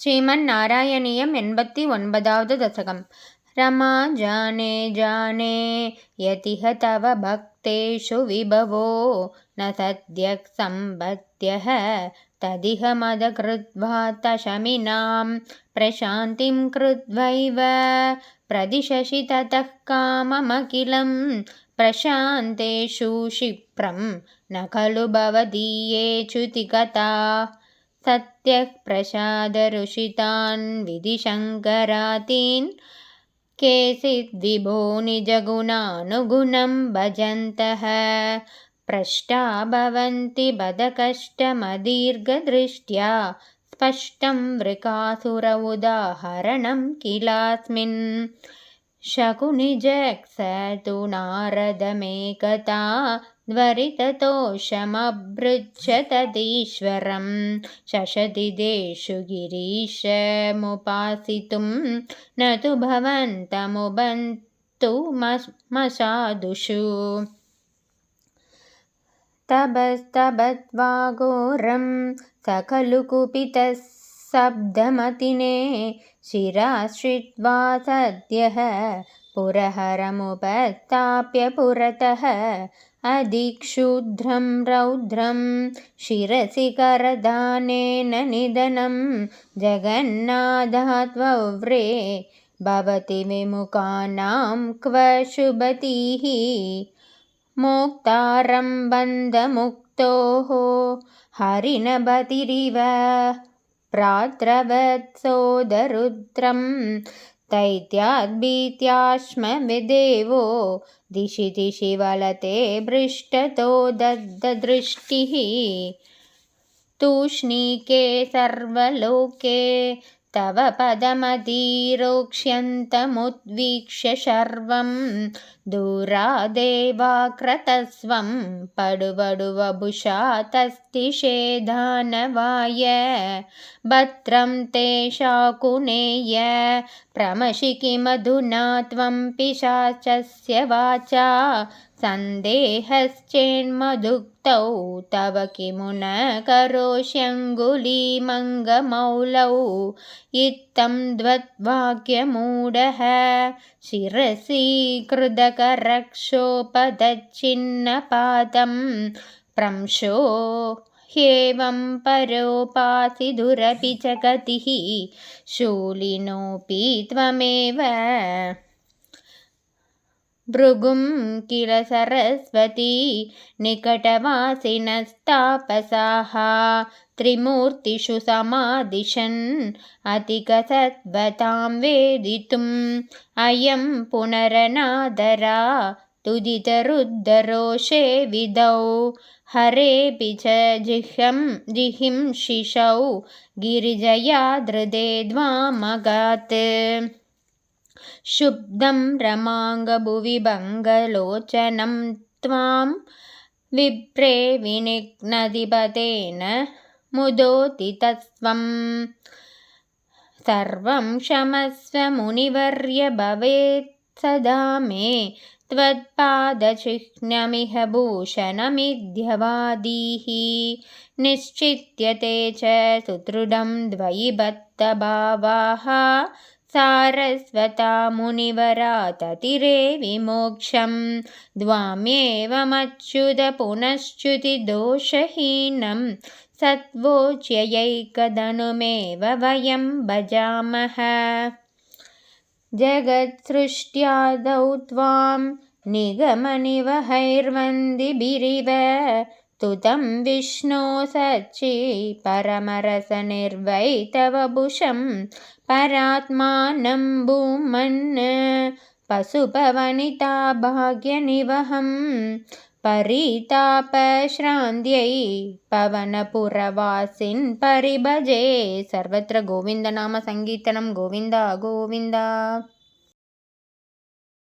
श्रीमन्नारायणीयम् 89వ दशकम्। रमा जाने जाने यतिह तव भक्तेषु विभवो न सद्यः सम्पद्यः तदिह मदकृद्वातशमिनां प्रशान्तिं कृत्वैव प्रदिशसि ततः काममखिलं प्रशान्तेषु क्षिप्रं न खलु भवदीयेषुतिकथा सत्यः प्रसादरुषितान् विधिशङ्करातीन् केचिद्विभो निजगुणानुगुणं भजन्तः प्रष्टा भवन्ति बदकष्टमदीर्घदृष्ट्या स्पष्टं वृकासुर उदाहरणं किलास्मिन् शकुनिजः स तु नारदमेकदा त्वरिततोषमभृच्छततीश्वरं शशदिदेषु गिरीशमुपासितुं न तु भवन्तमुबन्तुमसाधुषु तबस्तबत्वाघोरं स खलु कुपितः शब्दमतिने शिराश्रित्वा सद्यः पुरहरमुपस्थाप्य पुरतः अधिक्षुद्रं रौद्रं शिरसि करदानेन निधनं जगन्नाथात्वव्रे भवति विमुखानां क्व शुभतिः मोक्तारं बन्धमुक्तोः हरिणभतिरिव प्रात्रवत्सोदरुद्रं दैत्याद्भीत्याश्मविदेवो दिशि दिशि वलते भृष्टतो दग्धदृष्टिः तूष्णीके सर्वलोके तव पदमधिरोक्ष्यन्तमुद्वीक्ष्य शर्वं दूरादेवाकृतस्वं पडुवडुवभुषा तस्तिषेधानवाय भद्रं ते शाकुनेय प्रमषि किमधुना त्वं पिशाचस्य वाचा सन्देहश्चेन्मदुक्तौ तव किमु न करोष्यङ्गुलीमङ्गमौलौ इत्थं द्वद्वाक्यमूढः शिरसि कृदकरक्षोपदच्छिन्नपादं प्रंशो ह्येवं परोपासिधुरपि च गतिः शूलिनोऽपि त्वमेव भृगुं किल सरस्वती निकटवासिनस्तापसाः त्रिमूर्तिषु समादिशन् अतिकसत्वतां वेदितुम् अयं पुनरनादरा तुदितरुद्धरोषे विधौ हरेऽपि च जिहिंशिषौ गिरिजया धृते द्वामगात् शुब्धं रमाङ्गभुवि भङ्गलोचनं त्वां विप्रे विनिघ्नधिपतेन मुदोदितस्त्वं सर्वं क्षमस्व मुनिवर्य भवेत् सदा मे त्वत्पादचिह्नमिह भूषणमिध्यवादीः निश्चित्यते च सुदृढं द्वयि बद्धभावाः सारस्वता मुनिवरा ततिरे विमोक्षं द्वाम्येवमच्युत पुनश्च्युतिदोषहीनं सत्वोच्यैकधनुमेव वयं भजामः जगत्सृष्ट्यादौ त्वां निगमनिवहैर्वन्दिभिरिव तुतं विष्णो सच्चि परमरसनिर्वै तव भुषं परात्मानं भूमन् पशुपवनिता भाग्यनिवहं परितापश्रान्त्यै पवनपुरवासिन् परिभजे सर्वत्र गोविन्दनाम संकीर्तनं गोविन्द गोविन्द।